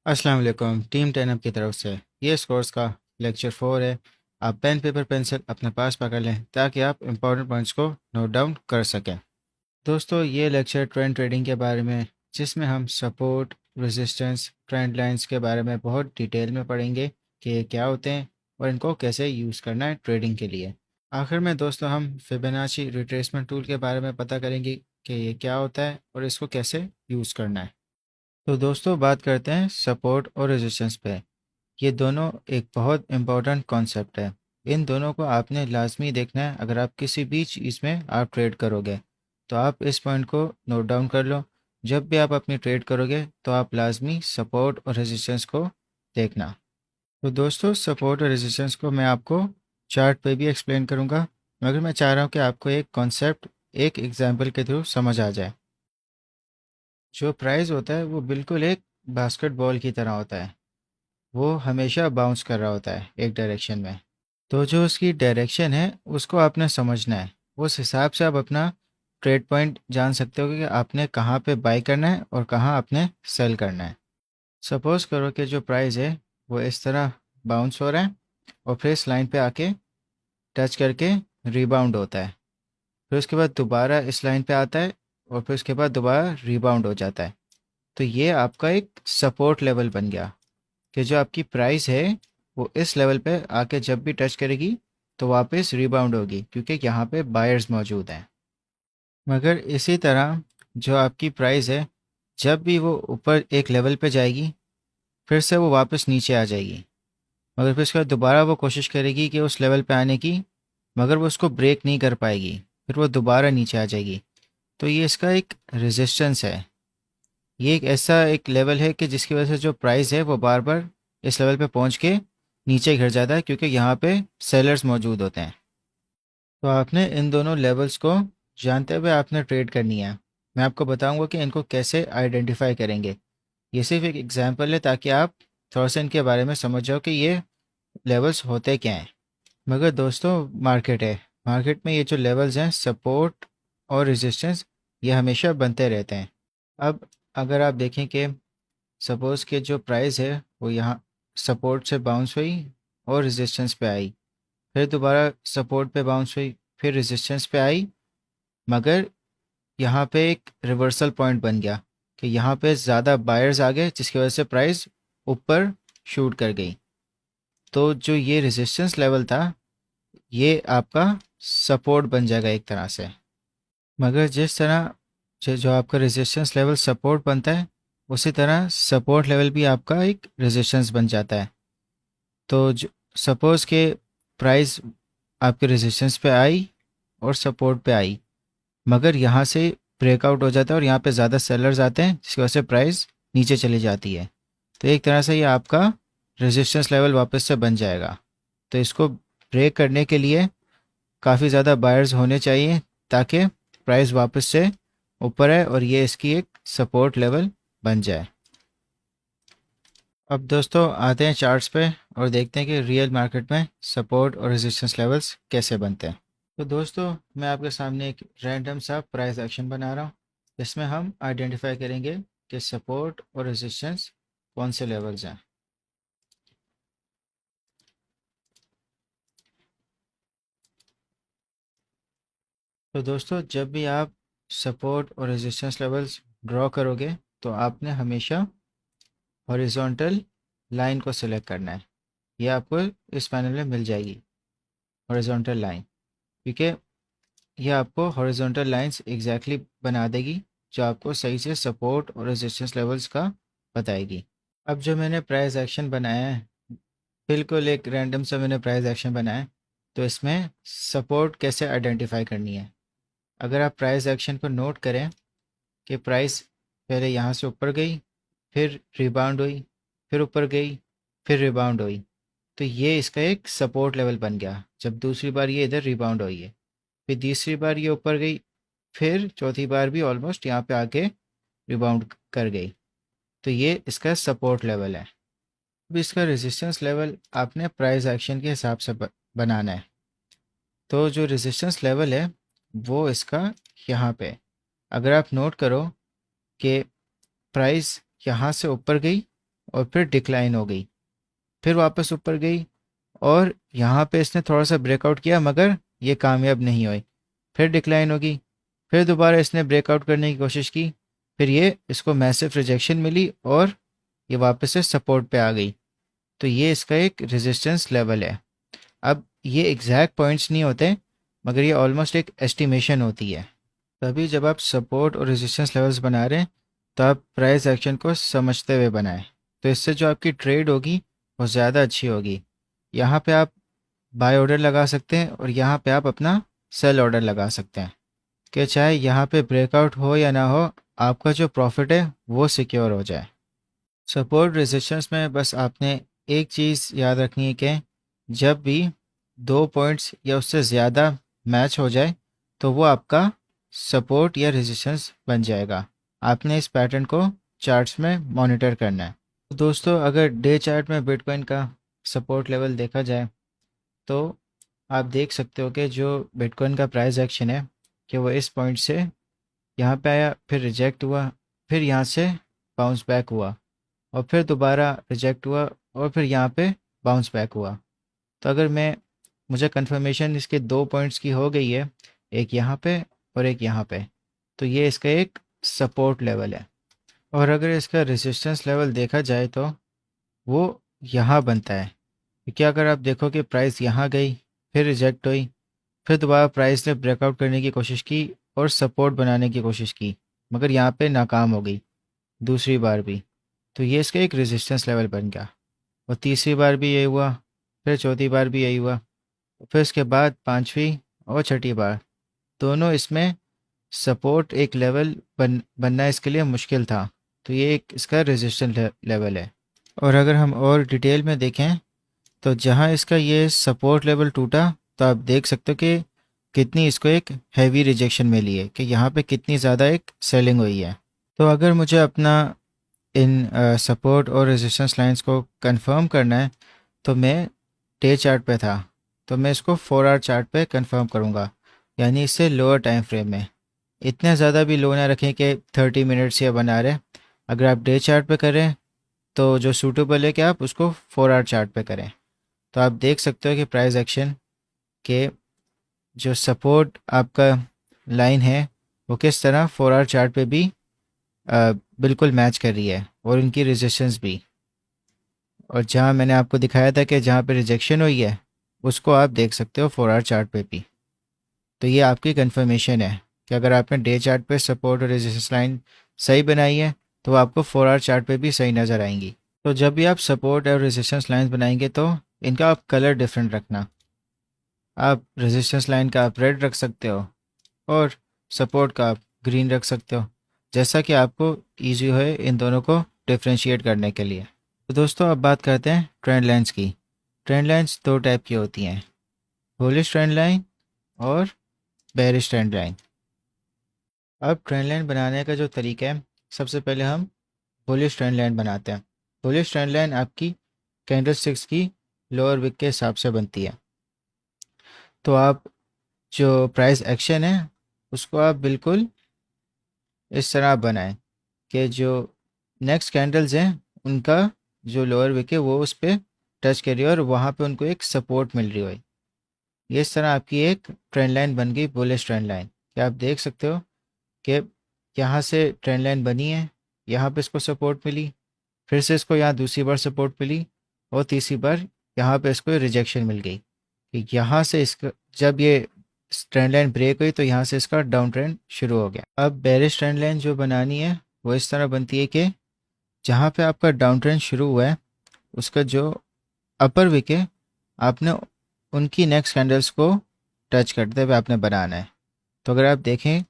अस्सलाम वालेकुम। Team 10 up की तरफ से ये इस कोर्स का लेक्चर 4 है। आप पेन पेपर पेंसिल अपने पास पकड़ लें ताकि आप इंपॉर्टेंट पॉइंट्स को नोट डाउन कर सकें। दोस्तों, ये लेक्चर ट्रेंड ट्रेडिंग के बारे में, जिसमें हम सपोर्ट, रेजिस्टेंस, ट्रेंड लाइंस के बारे में बहुत डिटेल में पढ़ेंगे कि ये क्या होते हैं और इनको कैसे यूज़ करना है ट्रेडिंग के लिए। आखिर में दोस्तों, हम फिबोनाची रिट्रेसमेंट टूल के बारे में पता करेंगे कि ये क्या होता है और इसको कैसे यूज़ करना है। तो दोस्तों, बात करते हैं सपोर्ट और रेजिस्टेंस पे। ये दोनों एक बहुत इम्पोर्टेंट कॉन्सेप्ट है। इन दोनों को आपने लाजमी देखना है। अगर आप किसी भी चीज़ में आप ट्रेड करोगे तो आप इस पॉइंट को नोट डाउन कर लो। जब भी आप अपनी ट्रेड करोगे तो आप लाजमी सपोर्ट और रेजिस्टेंस को देखना। तो दोस्तों, सपोर्ट और रेजिस्टेंस को मैं आपको चार्ट पे भी एक्सप्लेन करूँगा, मगर मैं चाह रहा हूँ कि आपको एक कॉन्सेप्ट एक एग्जाम्पल के थ्रू समझ आ जाए। जो प्राइस होता है वो बिल्कुल एक बास्केटबॉल की तरह होता है। वो हमेशा बाउंस कर रहा होता है एक डायरेक्शन में। तो जो उसकी डायरेक्शन है उसको आपने समझना है। उस हिसाब से आप अपना ट्रेड पॉइंट जान सकते हो कि आपने कहाँ पे बाई करना है और कहाँ आपने सेल करना है। सपोज करो कि जो प्राइस है वो इस तरह बाउंस हो रहा है और फिर इस लाइन पे आके टच करके रिबाउंड होता है। फिर उसके बाद दोबारा इस लाइन पे आता है और फिर उसके बाद दोबारा रिबाउंड हो जाता है। तो ये आपका एक सपोर्ट लेवल बन गया कि जो आपकी प्राइस है वो इस लेवल पे आके जब भी टच करेगी तो वापस रिबाउंड होगी, क्योंकि यहाँ पे बायर्स मौजूद हैं। मगर इसी तरह जो आपकी प्राइस है, जब भी वो ऊपर एक लेवल पे जाएगी फिर से वो वापस नीचे आ जाएगी। मगर फिर उसके बाद दोबारा वो कोशिश करेगी कि उस लेवल पे आने की, मगर वो उसको ब्रेक नहीं कर पाएगी, फिर वो दोबारा नीचे आ जाएगी। तो ये इसका एक रेजिस्टेंस है। ये एक ऐसा एक लेवल है कि जिसकी वजह से जो प्राइस है वो बार बार इस लेवल पे पहुंच के नीचे गिर जाता है, क्योंकि यहाँ पे सेलर्स मौजूद होते हैं। तो आपने इन दोनों लेवल्स को जानते हुए आपने ट्रेड करनी है। मैं आपको बताऊंगा कि इनको कैसे आइडेंटिफाई करेंगे। ये सिर्फ एक एग्जांपल है ताकि आप थोड़ा सा इनके बारे में समझ जाओ कि ये लेवल्स होते क्या हैं। मगर दोस्तों, मार्केट है, मार्केट में ये जो लेवल्स हैं सपोर्ट और रेजिस्टेंस, ये हमेशा बनते रहते हैं। अब अगर आप देखें कि सपोज़ के जो प्राइस है वो यहाँ सपोर्ट से बाउंस हुई और रेजिस्टेंस पे आई, फिर दोबारा सपोर्ट पे बाउंस हुई, फिर रेजिस्टेंस पे आई, मगर यहाँ पे एक रिवर्सल पॉइंट बन गया कि यहाँ पे ज़्यादा बायर्स आ गए, जिसकी वजह से प्राइस ऊपर शूट कर गई। तो जो ये रेजिस्टेंस लेवल था ये आपका सपोर्ट बन जाएगा एक तरह से। मगर जिस तरह जो आपका रेजिस्टेंस लेवल सपोर्ट बनता है, उसी तरह सपोर्ट लेवल भी आपका एक रेजिस्टेंस बन जाता है। तो सपोज़ के प्राइस आपके रेजिस्टेंस पे आई और सपोर्ट पे आई, मगर यहाँ से ब्रेकआउट हो जाता है और यहाँ पे ज़्यादा सेलर्स आते हैं, जिसकी वजह से प्राइस नीचे चली जाती है। तो एक तरह से ये आपका रेजिस्टेंस लेवल वापस से बन जाएगा। तो इसको ब्रेक करने के लिए काफ़ी ज़्यादा बायर्स होने चाहिए ताकि प्राइस वापस से ऊपर है और ये इसकी एक सपोर्ट लेवल बन जाए। अब दोस्तों आते हैं चार्ट्स पे और देखते हैं कि रियल मार्केट में सपोर्ट और रेजिस्टेंस लेवल्स कैसे बनते हैं। तो दोस्तों, मैं आपके सामने एक रैंडम सा प्राइस एक्शन बना रहा हूँ, जिसमें हम आइडेंटिफाई करेंगे कि सपोर्ट और रेजिस्टेंस कौन से लेवल्स हैं। तो दोस्तों, जब भी आप सपोर्ट और रेजिस्टेंस लेवल्स ड्रॉ करोगे तो आपने हमेशा हॉरिजॉन्टल लाइन को सिलेक्ट करना है। ये आपको इस पैनल में मिल जाएगी, हॉरिजॉन्टल लाइन, क्योंकि ये आपको हॉरिजॉन्टल लाइंस एग्जैक्टली बना देगी जो आपको सही से सपोर्ट और रेजिस्टेंस लेवल्स का बताएगी। अब जो मैंने प्राइस एक्शन बनाया है, बिल्कुल एक रैंडम सा मैंने प्राइस एक्शन बनाया है, तो इसमें सपोर्ट कैसे आइडेंटिफाई करनी है। अगर आप प्राइस एक्शन को नोट करें कि प्राइस पहले यहाँ से ऊपर गई, फिर रिबाउंड हुई, फिर ऊपर गई, फिर रिबाउंड हुई, तो ये इसका एक सपोर्ट लेवल बन गया। जब दूसरी बार ये इधर रिबाउंड हुई है, फिर तीसरी बार ये ऊपर गई, फिर चौथी बार भी ऑलमोस्ट यहाँ पे आके रिबाउंड कर गई, तो ये इसका सपोर्ट लेवल है। अब इसका रेजिस्टेंस लेवल आपने प्राइस एक्शन के हिसाब से बनाना है। तो जो रेजिस्टेंस लेवल है वो इसका यहाँ पे है। अगर आप नोट करो कि प्राइस यहाँ से ऊपर गई और फिर डिक्लाइन हो गई, फिर वापस ऊपर गई और यहाँ पे इसने थोड़ा सा ब्रेकआउट किया मगर ये कामयाब नहीं हुई, फिर डिक्लाइन होगी, फिर दोबारा इसने ब्रेकआउट करने की कोशिश की, फिर ये इसको मैसिव रिजेक्शन मिली और ये वापस से सपोर्ट पे आ गई। तो ये इसका एक रेजिस्टेंस लेवल है। अब ये एग्जैक्ट पॉइंट्स नहीं होते मगर ये ऑलमोस्ट एक एस्टिमेशन होती है। तभी जब आप सपोर्ट और रेजिस्टेंस लेवल्स बना रहे हैं तो आप प्राइस एक्शन को समझते हुए बनाएं, तो इससे जो आपकी ट्रेड होगी वो ज़्यादा अच्छी होगी। यहाँ पे आप बाय ऑर्डर लगा सकते हैं और यहाँ पे आप अपना सेल ऑर्डर लगा सकते हैं कि चाहे यहाँ पे ब्रेकआउट हो या ना हो, आपका जो प्रॉफिट है वो सिक्योर हो जाए। सपोर्ट रेजिस्टेंस में बस आपने एक चीज़ याद रखनी है कि जब भी दो पॉइंट्स या उससे ज़्यादा मैच हो जाए तो वो आपका सपोर्ट या रेजिस्टेंस बन जाएगा। आपने इस पैटर्न को चार्ट्स में मॉनिटर करना है। तो दोस्तों, अगर डे चार्ट में बिटकॉइन का सपोर्ट लेवल देखा जाए तो आप देख सकते हो कि जो बिटकॉइन का प्राइस एक्शन है कि वो इस पॉइंट से यहाँ पे आया, फिर रिजेक्ट हुआ, फिर यहाँ से बाउंस बैक हुआ और फिर दोबारा रिजेक्ट हुआ और फिर यहाँ पे बाउंस बैक हुआ। तो अगर मुझे कंफर्मेशन इसके दो पॉइंट्स की हो गई है, एक यहाँ पे और एक यहाँ पे, तो ये इसका एक सपोर्ट लेवल है। और अगर इसका रेजिस्टेंस लेवल देखा जाए तो वो यहाँ बनता है, क्योंकि अगर आप देखो कि प्राइस यहाँ गई, फिर रिजेक्ट हुई, फिर दोबारा प्राइस ने ब्रेकआउट करने की कोशिश की और सपोर्ट बनाने की कोशिश की मगर यहाँ पे नाकाम हो गई दूसरी बार भी, तो ये इसका एक रेजिस्टेंस लेवल बन गया। और तीसरी बार भी यही हुआ, फिर चौथी बार भी यही हुआ, फिर उसके बाद पांचवी और छठी बार, दोनों इसमें सपोर्ट एक लेवल बनना इसके लिए मुश्किल था, तो ये एक इसका रेजिस्टेंस लेवल है। और अगर हम और डिटेल में देखें तो जहाँ इसका ये सपोर्ट लेवल टूटा तो आप देख सकते हो कि कितनी इसको एक हैवी रिजेक्शन मिली है, कि यहाँ पे कितनी ज़्यादा एक सेलिंग हुई है। तो अगर मुझे अपना इन सपोर्ट और रेजिस्टेंस लाइंस को कंफर्म करना है तो मैं डे चार्ट पे था, तो मैं इसको 4 आवर चार्ट पे कंफर्म करूँगा, यानी इससे लोअर टाइम फ्रेम में। इतना ज़्यादा भी लो ना रखें कि 30 मिनट्स या 1 आवर। अगर आप डे चार्ट पे करें तो जो सूटेबल है कि आप उसको 4 आवर चार्ट पे करें। तो आप देख सकते हो कि प्राइस एक्शन के जो सपोर्ट आपका लाइन है वो किस तरह 4 आवर चार्ट पे भी बिल्कुल मैच कर रही है और इनकी रेजिस्टेंस भी। और जहाँ मैंने आपको दिखाया था कि जहाँ पे रिजेक्शन हुई है उसको आप देख सकते हो 4 आवर चार्ट पे भी। तो ये आपकी कंफर्मेशन है कि अगर आपने डे चार्ट पे सपोर्ट और रेजिस्टेंस लाइन सही बनाई है तो आपको 4 आवर चार्ट पे भी सही नज़र आएंगी। तो जब भी आप सपोर्ट और रेजिस्टेंस लाइन बनाएंगे तो इनका आप कलर डिफरेंट रखना। आप रेजिस्टेंस लाइन का आप रेड रख सकते हो और सपोर्ट का आप ग्रीन रख सकते हो, जैसा कि आपको ईजी हो इन दोनों को डिफ्रेंशिएट करने के लिए। तो दोस्तों, अब बात करते हैं ट्रेंड लाइंस की। ट्रेंड लाइंस दो टाइप की होती हैं, बुलिश ट्रेंड लाइन और बेरिश ट्रेंड लाइन। अब ट्रेंड लाइन बनाने का जो तरीका है, सबसे पहले हम बुलिश ट्रेंड लाइन बनाते हैं। बुलिश ट्रेंड लाइन आपकी कैंडलस्टिक्स की लोअर विक के हिसाब से बनती है। तो आप जो प्राइस एक्शन है उसको आप बिल्कुल इस तरह आप बनाएं कि जो नेक्स्ट कैंडल्स हैं उनका जो लोअर विक है वो उस पर टच करिए और वहाँ पे उनको एक सपोर्ट मिल रही हो। ये इस तरह आपकी एक ट्रेंड लाइन बन गई, बुलिश ट्रेंड लाइन। क्या आप देख सकते हो कि यहाँ से ट्रेंड लाइन बनी है, यहाँ पे इसको सपोर्ट मिली, फिर से इसको यहाँ दूसरी बार सपोर्ट मिली और तीसरी बार यहाँ पे इसको रिजेक्शन मिल गई कि यहाँ से इसका जब ये ट्रेंड लाइन ब्रेक हुई तो यहाँ से इसका डाउन ट्रेंड शुरू हो गया। अब बेरिश ट्रेंड लाइन जो बनानी है वो इस तरह बनती है कि जहाँ पे आपका डाउन ट्रेंड शुरू हुआ है उसका जो अपर विक है आपने उनकी नेक्स्ट कैंडल्स को टच करते हुए आपने बनाना है। तो अगर आप देखें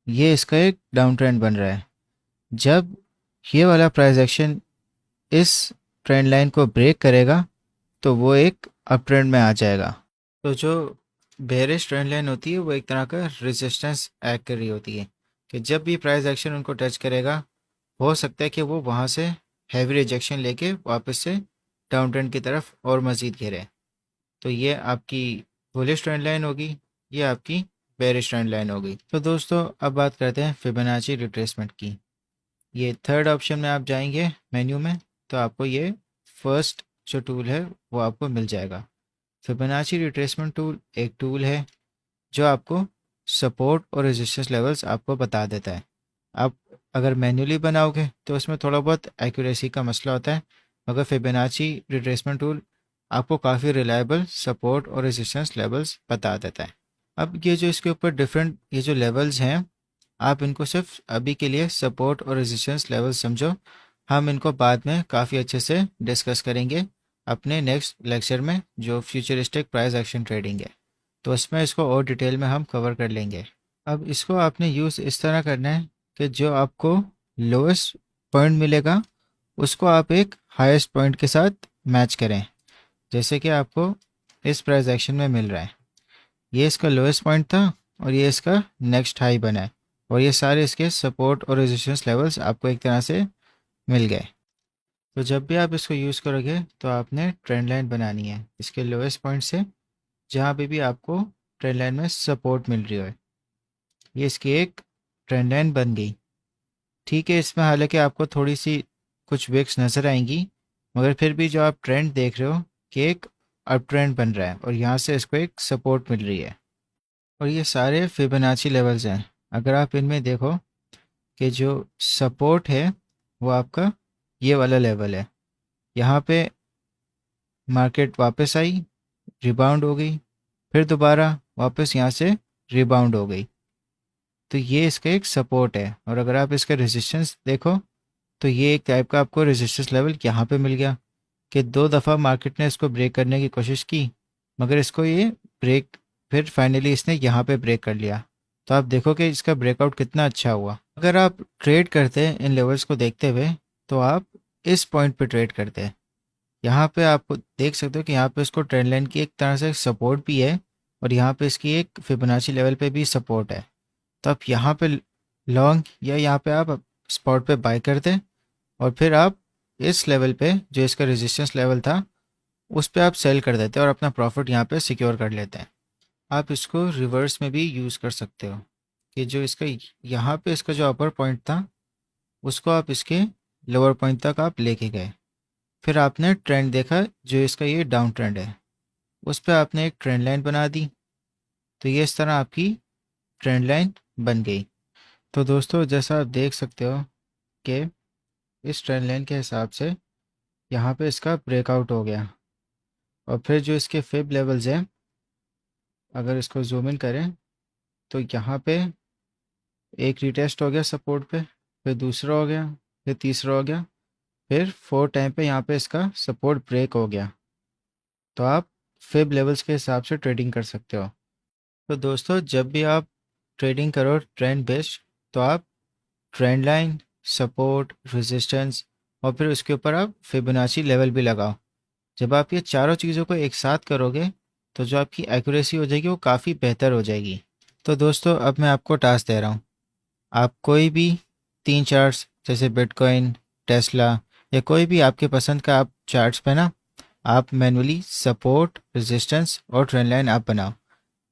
ये इसका एक डाउन ट्रेंड बन रहा है, जब ये वाला प्राइस एक्शन इस ट्रेंड लाइन को ब्रेक करेगा तो वो एक अप ट्रेंड में आ जाएगा। तो जो बेरिश ट्रेंड लाइन होती है वो एक तरह का रेजिस्टेंस एक्ट कर रही होती है कि जब भी प्राइस एक्शन उनको टच करेगा हो सकता है कि वो वहाँ से हैवी रिजेक्शन लेके वापस से डाउन ट्रेंड की तरफ और मज़ीद गिरे। तो ये आपकी बुलिश ट्रेंड लाइन होगी, ये आपकी बेरिश ट्रेंड लाइन होगी। तो दोस्तों, अब बात करते हैं फिबोनाची रिट्रेसमेंट की। ये थर्ड ऑप्शन में आप जाएंगे मेन्यू में तो आपको ये फर्स्ट जो टूल है वो आपको मिल जाएगा। फिबोनाची रिट्रेसमेंट टूल एक टूल है जो आपको सपोर्ट और रेजिस्टेंस लेवल्स आपको बता देता है। आप अगर मैन्युअली बनाओगे तो उसमें थोड़ा बहुत एक्यूरेसी का मसला होता है, मगर फिबोनाची रिट्रेसमेंट टूल आपको काफ़ी रिलायबल सपोर्ट और रेजिस्टेंस लेवल्स बता देता है। अब ये जो इसके ऊपर डिफरेंट ये जो लेवल्स हैं, आप इनको सिर्फ अभी के लिए सपोर्ट और रेजिस्टेंस लेवल समझो। हम इनको बाद में काफ़ी अच्छे से डिस्कस करेंगे अपने नेक्स्ट लेक्चर में, जो फ्यूचरिस्टिक प्राइस एक्शन ट्रेडिंग है, तो उसमें इसको और डिटेल में हम कवर कर लेंगे। अब इसको आपने यूज़ इस तरह करना है कि जो आपको लोएस्ट पॉइंट मिलेगा उसको आप एक हाईएस्ट पॉइंट के साथ मैच करें, जैसे कि आपको इस प्राइस एक्शन में मिल रहा है। ये इसका लोएस्ट पॉइंट था और ये इसका नेक्स्ट हाई बना है, और ये सारे इसके सपोर्ट और रेजिस्टेंस लेवल्स आपको एक तरह से मिल गए। तो जब भी आप इसको यूज़ करोगे तो आपने ट्रेंड लाइन बनानी है इसके लोएस्ट पॉइंट से, जहाँ पे भी आपको ट्रेंड लाइन में सपोर्ट मिल रही हो। ये इसकी एक ट्रेंड लाइन बन गई। ठीक है, इसमें हालांकि आपको थोड़ी सी कुछ विक्स नज़र आएंगी, मगर फिर भी जो आप ट्रेंड देख रहे हो कि एक अप ट्रेंड बन रहा है और यहाँ से इसको एक सपोर्ट मिल रही है। और ये सारे फिबोनाची लेवल्स हैं। अगर आप इनमें देखो कि जो सपोर्ट है वो आपका ये वाला लेवल है, यहाँ पे मार्केट वापस आई, रिबाउंड हो गई, फिर दोबारा वापस यहाँ से रिबाउंड हो गई, तो ये इसका एक सपोर्ट है। और अगर आप इसका रेजिस्टेंस देखो तो ये एक टाइप का आपको रेजिस्टेंस लेवल यहाँ पे मिल गया कि 2 दफ़ा मार्केट ने इसको ब्रेक करने की कोशिश की, मगर इसको ये ब्रेक, फिर फाइनली इसने यहाँ पे ब्रेक कर लिया। तो आप देखो कि इसका ब्रेकआउट कितना अच्छा हुआ। अगर आप ट्रेड करते हैं इन लेवल्स को देखते हुए तो आप इस पॉइंट पे ट्रेड करते हैं। यहाँ पे आप देख सकते हो कि यहाँ पे इसको ट्रेंड लाइन की एक तरह से सपोर्ट भी है और यहाँ पे इसकी एक फिबोनाची लेवल पे भी सपोर्ट है। तो आप यहाँ पे लॉन्ग या यहाँ पे आप स्पॉट पे बाय करते और फिर आप इस लेवल पे जो इसका रेजिस्टेंस लेवल था उस पे आप सेल कर देते और अपना प्रॉफिट यहाँ पे सिक्योर कर लेते हैं। आप इसको रिवर्स में भी यूज़ कर सकते हो कि जो इसका यहाँ पे इसका जो अपर पॉइंट था उसको आप इसके लोअर पॉइंट तक आप लेके गए, फिर आपने ट्रेंड देखा जो इसका ये डाउन ट्रेंड है, उस पर आपने एक ट्रेंड लाइन बना दी, तो ये इस तरह आपकी ट्रेंड लाइन बन गई। तो दोस्तों जैसा आप देख सकते हो कि इस ट्रेंड लाइन के हिसाब से यहाँ पे इसका ब्रेकआउट हो गया, और फिर जो इसके फिब लेवल्स हैं अगर इसको जूम इन करें तो यहाँ पे एक रिटेस्ट हो गया सपोर्ट पे, फिर दूसरा हो गया, फिर तीसरा हो गया, फिर 4 टाइम पे यहाँ पे इसका सपोर्ट ब्रेक हो गया। तो आप फिब लेवल्स के हिसाब से ट्रेडिंग कर सकते हो। तो दोस्तों जब भी आप ट्रेडिंग करो ट्रेंड बेस्ड, तो आप ट्रेंड लाइन, सपोर्ट, रेजिस्टेंस और फिर उसके ऊपर आप फिबोनाची लेवल भी लगाओ। जब आप ये चारों चीज़ों को एक साथ करोगे तो जो आपकी एक्यूरेसी हो जाएगी वो काफ़ी बेहतर हो जाएगी। तो दोस्तों अब मैं आपको टास्क दे रहा हूँ, आप कोई भी 3 चार्ट्स जैसे बिटकॉइन, टेस्ला या कोई भी आपके पसंद का आप चार्ट्स पे ना आप मैनुअली सपोर्ट, रेजिस्टेंस और ट्रेंड लाइन आप बनाओ।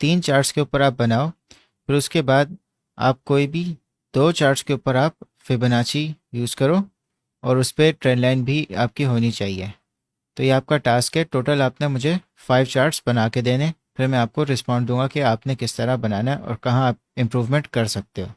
3 चार्ट्स के ऊपर आप बनाओ, फिर उसके बाद आप कोई भी 2 चार्ट्स के ऊपर आप फिबोनाची यूज़ करो और उस पर ट्रेंड लाइन भी आपकी होनी चाहिए। तो ये आपका टास्क है। टोटल आपने मुझे 5 चार्ट्स बना के देने, फिर मैं आपको रिस्पॉन्ड दूंगा कि आपने किस तरह बनाना है और कहाँ आप इम्प्रूवमेंट कर सकते हो।